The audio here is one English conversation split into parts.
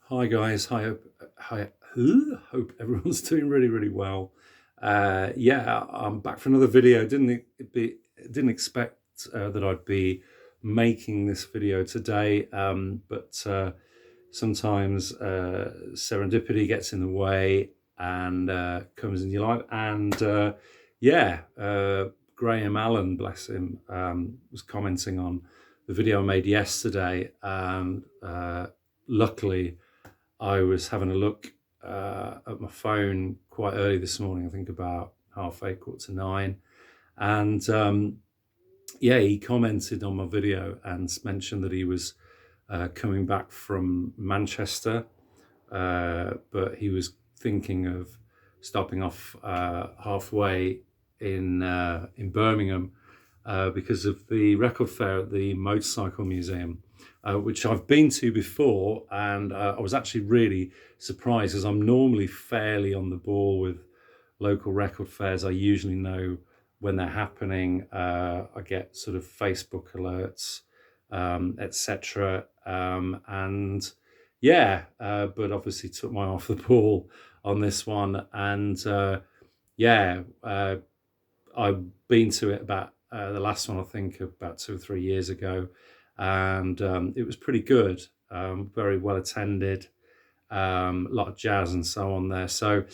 Hi guys, hi, hope everyone's doing really well. Yeah, I'm back for another video. Didn't expect that I'd be making this video today, but sometimes serendipity gets in the way and comes in your life. And yeah, Graham Allen, bless him, was commenting on the video I made yesterday, and luckily I was having a look at my phone quite early this morning, I think about 8:30, 8:45, and yeah, he commented on my video and mentioned that he was coming back from Manchester, but he was thinking of stopping off halfway in Birmingham because of the record fair at the Motorcycle Museum, which I've been to before, and I was actually really surprised, as I'm normally fairly on the ball with local record fairs. I usually know when they're happening. I get sort of Facebook alerts, etc. And yeah, but obviously took my eye off the ball on this one, and yeah, I've been to it about the last one, I think, about 2 or 3 years ago, and it was pretty good. Very well attended, a lot of jazz and so on there. So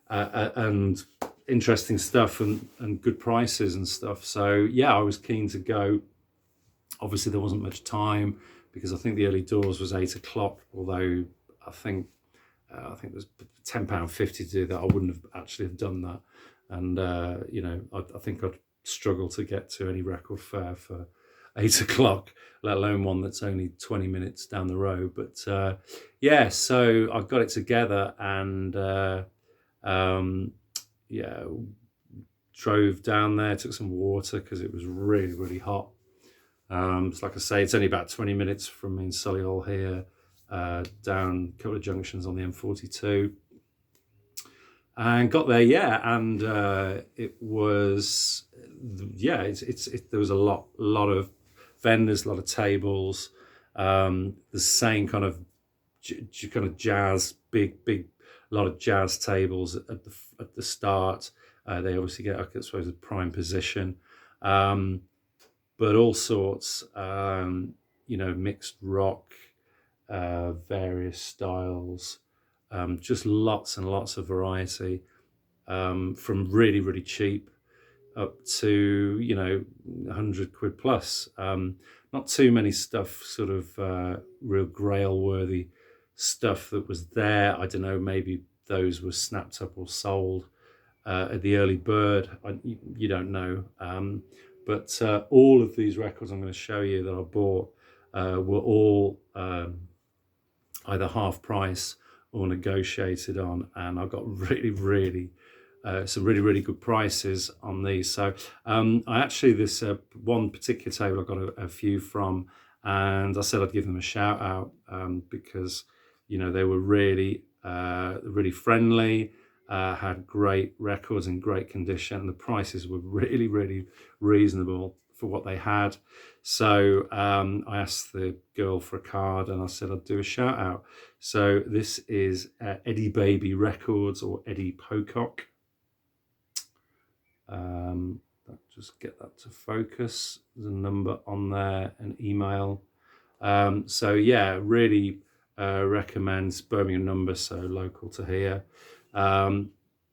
and interesting stuff and good prices and stuff. So yeah, I was keen to go. Obviously, there wasn't much time because I think the early doors was 8 o'clock. Although I think it was £10.50 to do that. I wouldn't have actually have done that, and I think I'd struggle to get to any record fair for 8 o'clock, let alone one that's only 20 minutes down the road. But yeah, so I got it together and yeah, drove down there, took some water because it was really hot. So like I say, it's only about 20 minutes from me in Solihull here, down a couple of junctions on the M42, and got there. Yeah, and it was there was a lot of vendors, a lot of tables, the same kind of jazz, big, a lot of jazz tables at the start. They obviously get, I suppose, a prime position, but all sorts, mixed rock, various styles, just lots and lots of variety, from really cheap up to 100 quid plus. Not too many stuff, sort of real grail worthy stuff that was there. I don't know, maybe those were snapped up or sold at the early bird. You don't know. But all of these records I'm going to show you that I bought were all either half price or negotiated on, and I got really some really good prices on these. So I actually, this one particular table I got a few from, and I said I'd give them a shout out because they were really friendly, had great records in great condition, and the prices were really reasonable for what they had. So I asked the girl for a card, and I said I'd do a shout out. So this is Eddie Baby Records, or Eddie Pocock. Just get that to focus. There's a number on there, an email. So yeah, really recommends Birmingham number, so local to here.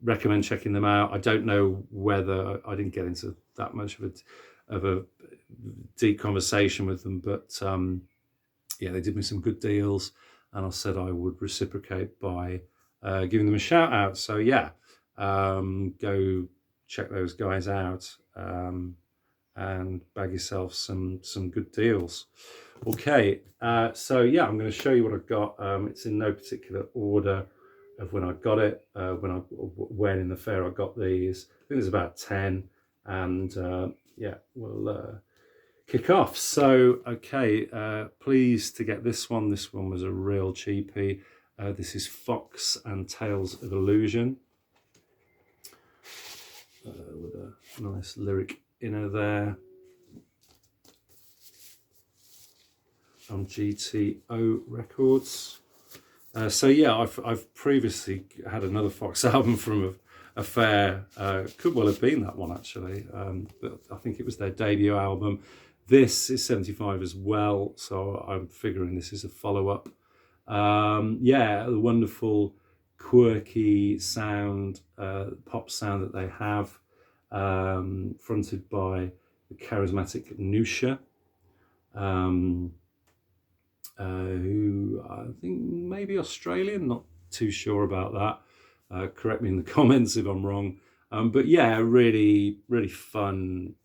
Recommend checking them out. I don't know whether, I didn't get into that much of a deep conversation with them, but yeah, they did me some good deals, and I said I would reciprocate by giving them a shout out. So yeah, go check those guys out, and bag yourself some good deals. Okay, so yeah, I'm going to show you what I've got. It's in no particular order of when I got it, when in the fair I got these. I think there's about 10, and yeah, we'll kick off. So okay, pleased to get this one. This one was a real cheapie. This is Fox and Tales of Illusion, with a nice lyric inner there, on GTO Records. So yeah, I've previously had another Fox album from a fair. Could well have been that one actually, but I think it was their debut album. This is 75 as well, so I'm figuring this is a follow-up. Yeah, the wonderful, quirky sound, pop sound that they have, fronted by the charismatic Nusha, who I think maybe Australian, not too sure about that. Correct me in the comments if I'm wrong. But yeah, really, really fun,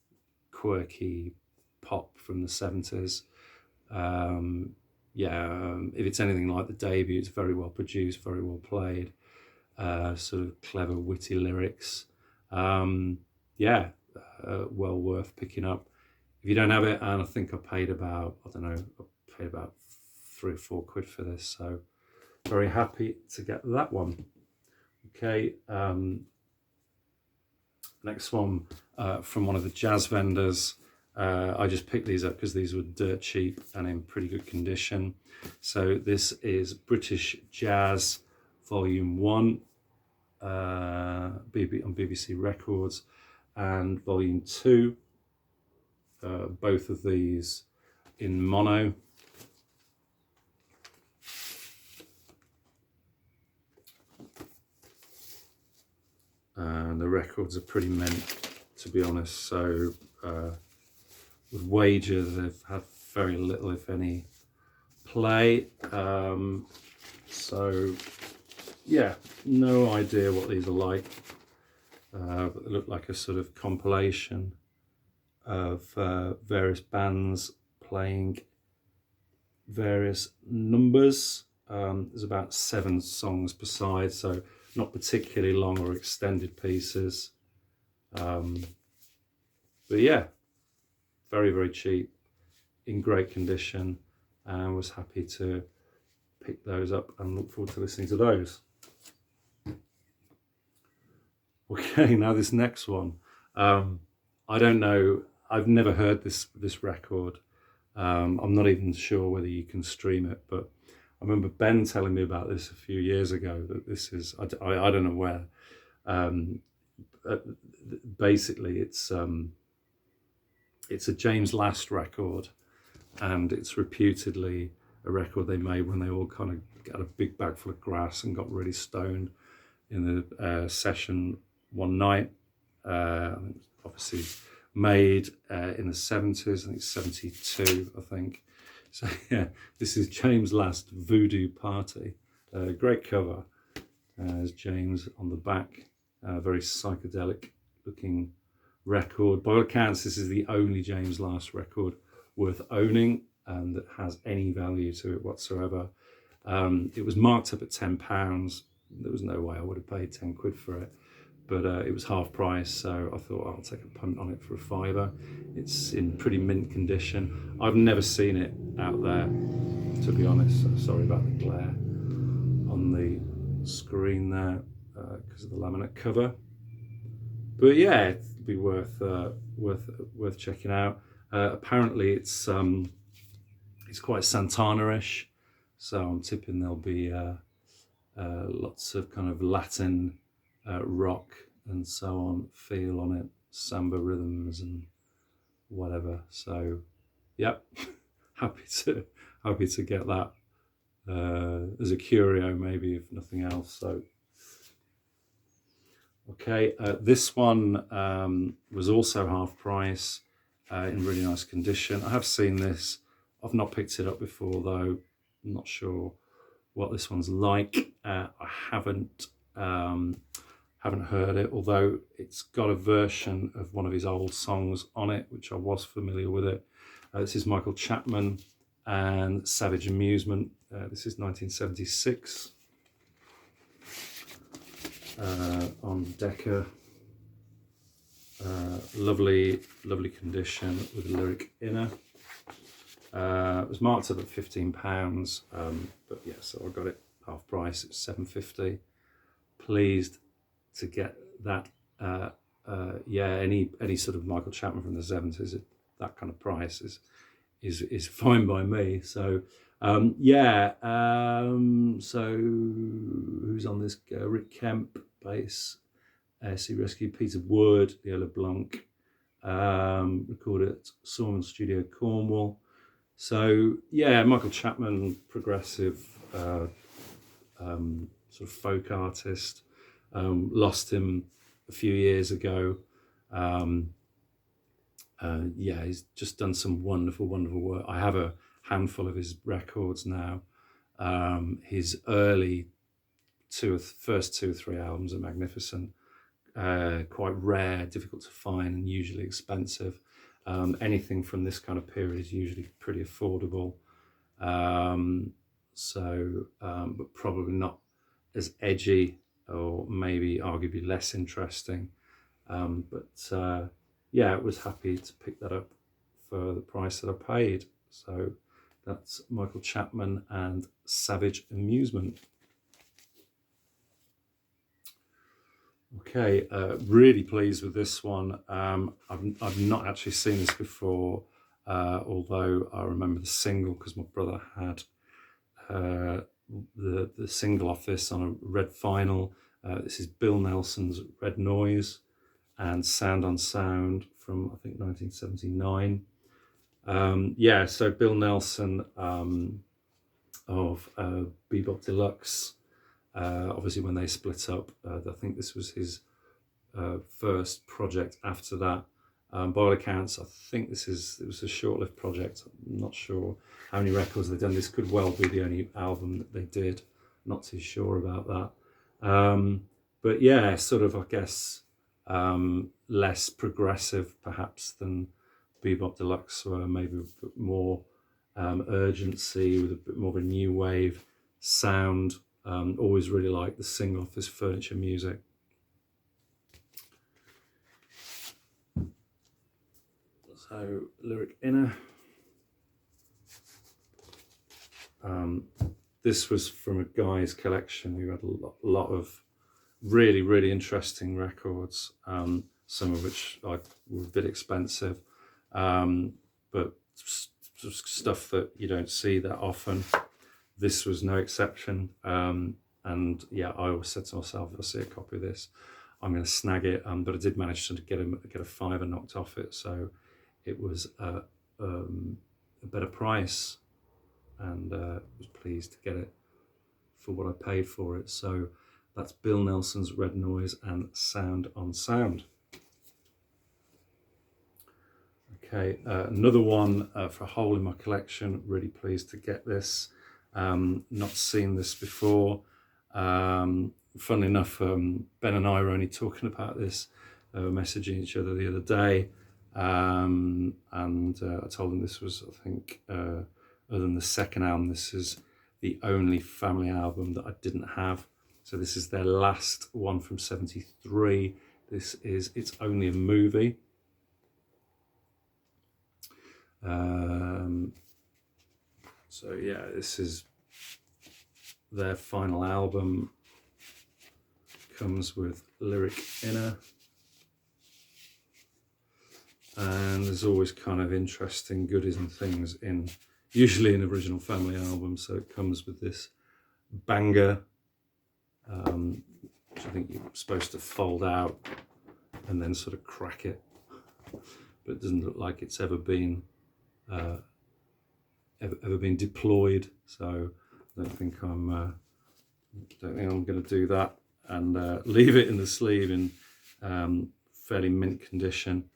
quirky pop from the 70s. If it's anything like the debut, it's very well produced, very well played, sort of clever, witty lyrics. Yeah, well worth picking up. If you don't have it, and I think I paid about, I don't know, I paid about £3 or £4 for this, so very happy to get that one. Okay, next one from one of the jazz vendors. I just picked these up because these were dirt cheap and in pretty good condition. So this is British Jazz Volume 1 on BBC Records, and Volume 2, both of these in mono. And the records are pretty mint, to be honest, so would wager they've had very little, if any, play. So yeah, no idea what these are like, but they look like a sort of compilation of various bands playing various numbers. There's about 7 songs per side, so not particularly long or extended pieces. But yeah, very, very cheap, in great condition, and was happy to pick those up and look forward to listening to those. Okay, now this next one. I don't know, I've never heard this record. I'm not even sure whether you can stream it, but I remember Ben telling me about this a few years ago, that this is, I don't know where. Basically, it's a James Last record, and it's reputedly a record they made when they all kind of got a big bag full of grass and got really stoned in the session one night. Obviously made in the 70s, I think 72, I think. So yeah, this is James Last Voodoo Party. Great cover. There's James on the back. Very psychedelic looking record. By all accounts, this is the only James Last record worth owning and that has any value to it whatsoever. It was marked up at £10. There was no way I would have paid £10 for it, but it was half price, so I thought I'll take a punt on it for a £5. It's in pretty mint condition. I've never seen it out there, to be honest. So sorry about the glare on the screen there because of the laminate cover. But yeah, it'd be worth checking out. Apparently, it's quite Santana-ish, so I'm tipping there'll be lots of kind of Latin rock and so on feel on it, samba rhythms and whatever. So, yep, happy to get that as a curio, maybe, if nothing else. So. Okay, this one was also half price, in really nice condition. I have seen this. I've not picked it up before though. I'm not sure what this one's like. I haven't heard it, although it's got a version of one of his old songs on it, which I was familiar with it. This is Michael Chapman and Savage Amusement. This is 1976. On Decca. Lovely condition with a lyric inner. It was marked up at £15, but yeah, so I got it half price. It's £7.50. Pleased to get that. Any sort of Michael Chapman from the 70s at that kind of price is fine by me. So So who's on this? Rick Kemp, bass, Sea Rescue, Peter Wood, the LeBlanc, recorded at Sawmill Studio, Cornwall. So yeah, Michael Chapman, progressive, sort of folk artist. Lost him a few years ago. Yeah, he's just done some wonderful, wonderful work. I have a handful of his records now. His early first two or three albums are magnificent, quite rare, difficult to find, and usually expensive. Anything from this kind of period is usually pretty affordable. But probably not as edgy, or maybe arguably less interesting. Yeah, I was happy to pick that up for the price that I paid. So that's Michael Chapman and Savage Amusement. Okay, really pleased with this one. I've not actually seen this before, although I remember the single because my brother had the single off this on a red vinyl. This is Bill Nelson's Red Noise and Sound on Sound from, I think, 1979. Yeah, so Bill Nelson of Bebop Deluxe. Obviously, when they split up, I think this was his first project after that. By all accounts, I think it was a short-lived project. I'm not sure how many records they've done. This could well be the only album that they did. Not too sure about that. But yeah, sort of, I guess, less progressive perhaps than Bebop Deluxe were, maybe a bit more urgency, with a bit more of a new wave sound. Always really like the single off this Furniture Music. So Lyric Inner. This was from a guy's collection who had a lot of really, really interesting records, some of which were a bit expensive, but stuff that you don't see that often. This was no exception. And yeah, I always said to myself, if I see a copy of this, I'm going to snag it. But I did manage to get a fiver knocked off it, so it was a better price, and was pleased to get it for what I paid for it. So that's Bill Nelson's Red Noise and Sound on Sound. Okay, another one for a hole in my collection. Really pleased to get this. Not seen this before. Funnily enough, Ben and I were only talking about this, messaging each other the other day, and I told him this was, I think, other than the second album, this is the only Family album that I didn't have. So this is their last one from '73. This is It's Only a Movie. So yeah, this is their final album. Comes with Lyric Inner, and there's always kind of interesting goodies and things in, usually in Original Family albums. So it comes with this banger, which I think you're supposed to fold out and then sort of crack it, but it doesn't look like it's ever been deployed. So I don't think I'm going to do that and leave it in the sleeve in fairly mint condition.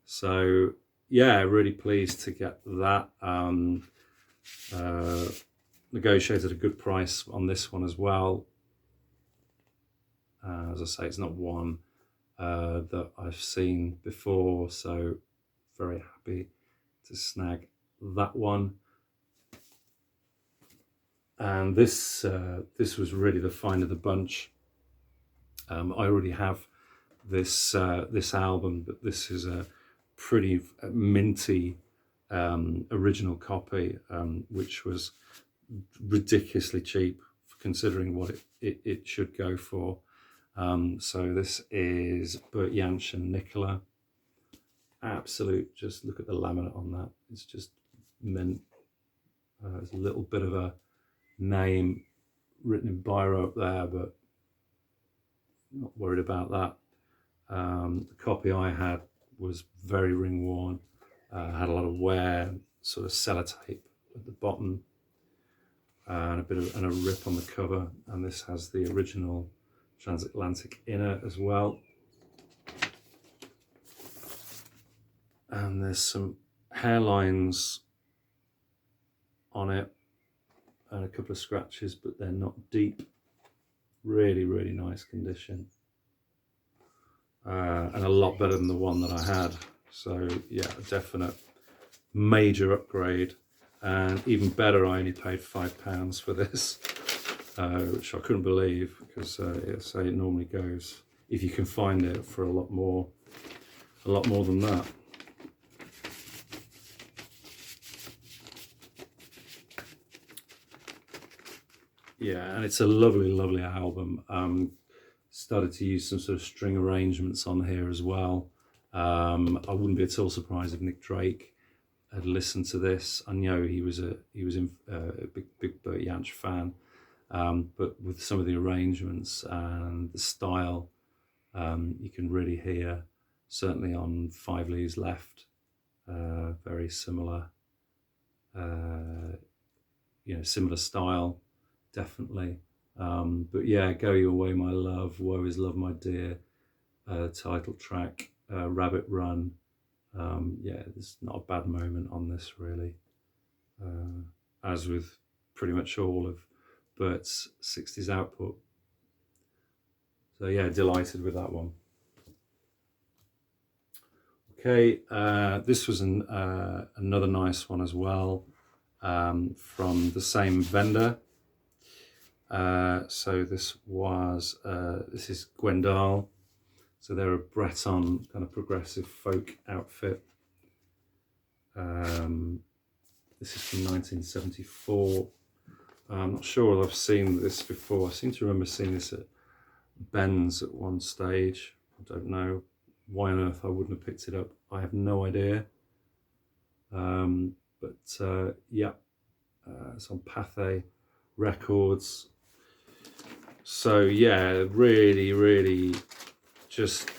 So yeah, really pleased to get that. Negotiated a good price on this one as well. As I say, it's not one that I've seen before, so very happy to snag that one. And this was really the find of the bunch. I already have this album, but this is a pretty minty original copy, which was ridiculously cheap considering what it should go for. So this is Bert Jansch and Nicola. Absolute, just look at the laminate on that. It's just mint. There's a little bit of a name written in biro up there, but not worried about that. The copy I had was very ring worn, had a lot of wear, sort of sellotape at the bottom, and a rip on the cover. And this has the original transatlantic inner as well. And there's some hairlines on it and a couple of scratches, but they're not deep. Really, really nice condition. And a lot better than the one that I had. So yeah, a definite major upgrade. And even better, I only paid £5 for this, which I couldn't believe, because it normally goes, if you can find it, for a lot more than that. Yeah, and it's a lovely, lovely album. Started to use some sort of string arrangements on here as well. I wouldn't be at all surprised if Nick Drake had listened to this. I know he was a big Bert Jansch fan, but with some of the arrangements and the style, you can really hear, certainly on Five Leaves Left, very similar, similar style, definitely. But yeah, Go Your Way, My Love, Woe Is Love, My Dear, title track, Rabbit Run. Yeah, there's not a bad moment on this, really, as with pretty much all of Bert's 60s output. So yeah, delighted with that one. Okay, this was another nice one as well, from the same vendor. So this is Gwendal. So they're a Breton kind of progressive folk outfit. This is from 1974. I'm not sure I've seen this before. I seem to remember seeing this at Ben's at one stage. I don't know why on earth I wouldn't have picked it up. I have no idea. Yeah, it's on Pathé Records. So yeah, really, really just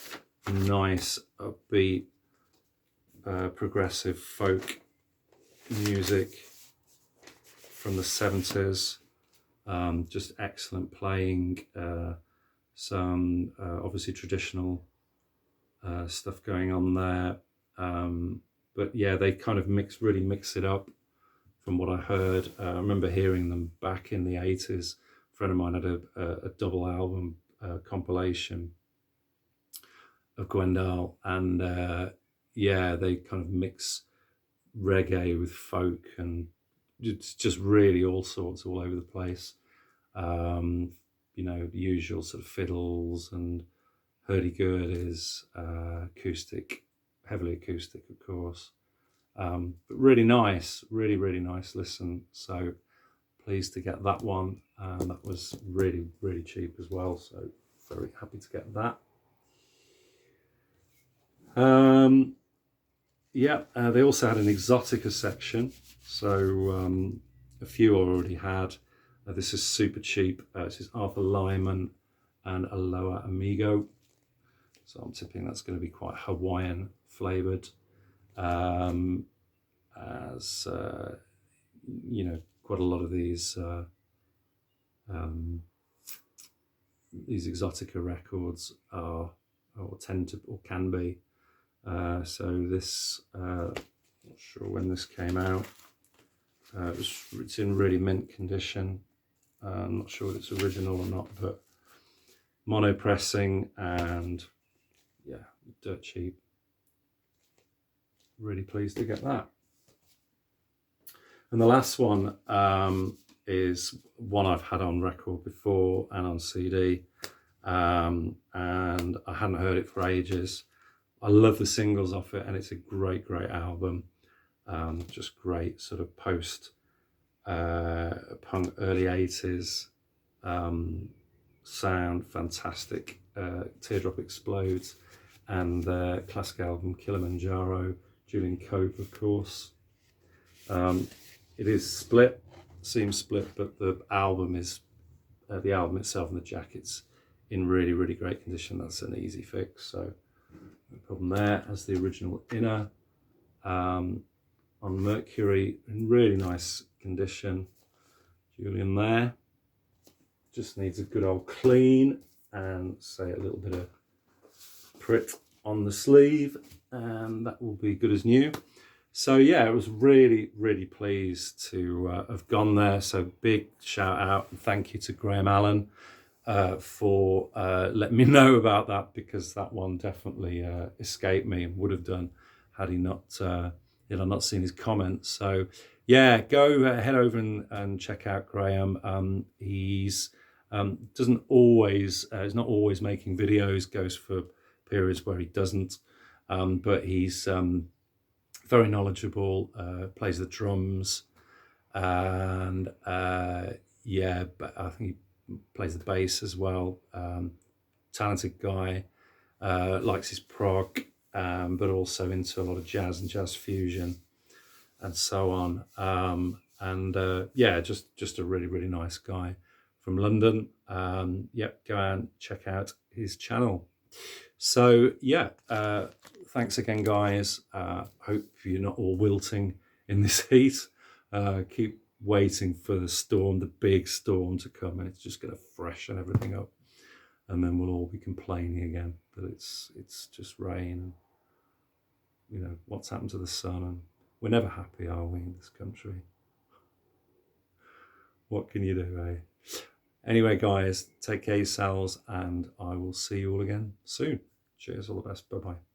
nice, upbeat, progressive folk music from the 70s. Just excellent playing. Some obviously traditional stuff going on there. But yeah, they kind of really mix it up from what I heard. I remember hearing them back in the 80s. A friend of mine had a double album compilation of Gwendal, and yeah, they kind of mix reggae with folk, and it's just really all sorts all over the place. The usual sort of fiddles and hurdy-gurdies, acoustic, heavily acoustic, of course. But really nice, really, really nice listen. So pleased to get that one. That was really, really cheap as well. So very happy to get that. Yeah, they also had an Exotica section. So a few I already had. This is super cheap. This is Arthur Lyman and Aloha Amigo. So I'm tipping that's going to be quite Hawaiian flavoured. As quite a lot of these Exotica records are, or tend to, or can be. So this, not sure when this came out. It's in really mint condition. I'm not sure if it's original or not, but mono pressing, and yeah, dirt cheap. Really pleased to get that. And the last one is one I've had on record before and on CD, and I hadn't heard it for ages. I love the singles off it, and it's a great, great album. Just great sort of post punk, early 80s sound, fantastic. Teardrop Explodes, and the classic album Kilimanjaro, Julian Cope, of course. It is split, seems split, but the album is the album itself and the jacket's in really, really great condition. That's an easy fix, so no problem there. As the original inner on Mercury, in really nice condition. Julian there. Just needs a good old clean and say a little bit of Prit on the sleeve, and that will be good as new. So yeah, I was really, really pleased to have gone there. So big shout out and thank you to Graham Allen for letting me know about that, because that one definitely escaped me and would have done had he not seen his comments. So yeah, go head over and check out Graham. He's doesn't always he's not always making videos, goes for periods where he doesn't, but he's very knowledgeable, plays the drums, and yeah, but I think he plays the bass as well. Talented guy, likes his prog, but also into a lot of jazz and jazz fusion and so on. And yeah, just a really, really nice guy from London. Yep, go and check out his channel. So yeah, thanks again, guys. Hope you're not all wilting in this heat. Keep waiting for the storm, the big storm to come, and it's just going to freshen everything up, and then we'll all be complaining again that it's just rain, and you know what's happened to the sun, and we're never happy, are we, in this country? What can you do, eh? Anyway, guys, take care of yourselves, and I will see you all again soon. Cheers, all the best. Bye-bye.